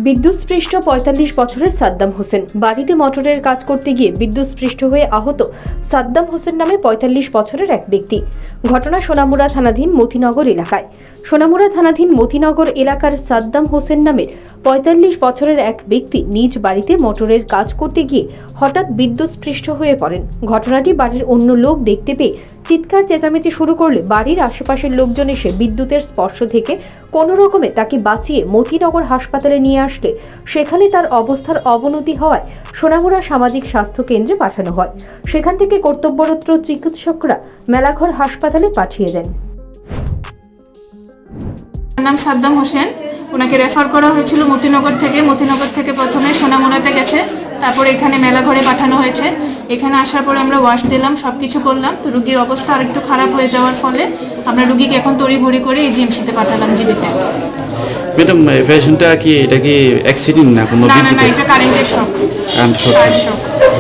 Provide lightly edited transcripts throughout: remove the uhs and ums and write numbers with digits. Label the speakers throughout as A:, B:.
A: বিদ্যুৎস্পৃষ্ট ৪৫ বছরের সাদ্দাম হোসেন বাড়িতে মোটরের কাজ করতে গিয়ে বিদ্যুৎস্পৃষ্ট হয়ে আহত সাদ্দাম হোসেন নামে ৪৫ বছরের এক ব্যক্তি। ঘটনা সোনামুড়া থানাধীন মতিনগর এলাকায়। সোনামুড়া থানাধীন মতিনগর এলাকার সাদ্দাম হোসেন নামের ৪৫ বছরের এক ব্যক্তি নিজ বাড়িতে মোটরের কাজ করতে গিয়ে হঠাৎ বিদ্যুৎস্পৃষ্ট হয়ে পড়েন। ঘটনাটি বাড়ির অন্য লোক দেখতে পেয়ে চিৎকার চেঁচামেচি শুরু করলে বাড়ির আশেপাশের লোকজন এসে বিদ্যুতের স্পর্শ থেকে কোনো রকমে তাকে বাঁচিয়ে মতিনগর হাসপাতালে নিয়ে আসলে সেখানে তার অবস্থার অবনতি হওয়ায় সোনামুড়া সামাজিক স্বাস্থ্য কেন্দ্রে পাঠানো হয়। সেখান থেকে কর্তব্যরত চিকিৎসকরা মেলাঘর হাসপাতালে পাঠিয়ে দেন।
B: নাম সাদ্দাম হোসেন, ওনাকে রেফার করা হয়েছিল মতিনগর থেকে প্রথমে সোনামুড়াতে গেছে, তারপরে এখানে মেলাঘরে পাঠানো হয়েছে। এখানে আসার পরে আমরা ওয়াশ দিলাম, সবকিছু করলাম, তো রুগীর অবস্থা আর একটু খারাপ হয়ে যাওয়ার ফলে আমরা রুগীকে এখন তড়িঘড়ি করে এই জিএমসিতে পাঠালাম জীবিতে।
C: ম্যাডাম, পেশেন্টটা কি এটা কি অ্যাক্সিডেন্ট না কোনো?
B: না, এটা কারেন্টের শক।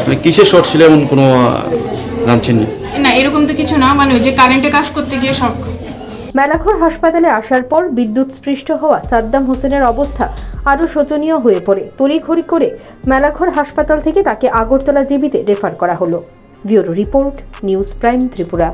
C: মানে কিসের শর্ট ছিল এমন কোনো জানছেন
B: না, এরকম তো কিছু না, মানে ওই যে কারেন্টে কাজ করতে গিয়ে শক।
A: মেলাঘর হাসপাতালে আসার পর বিদ্যুৎস্পৃষ্ট হওয়া সাদ্দাম হোসেনের অবস্থা আরও শোচনীয় হয়ে পড়ে তড়িঘড়ি করে মেলাঘর হাসপাতাল থেকে তাকে আগরতলা জিবিতে রেফার করা হলো। Bureau report, news prime Tripura.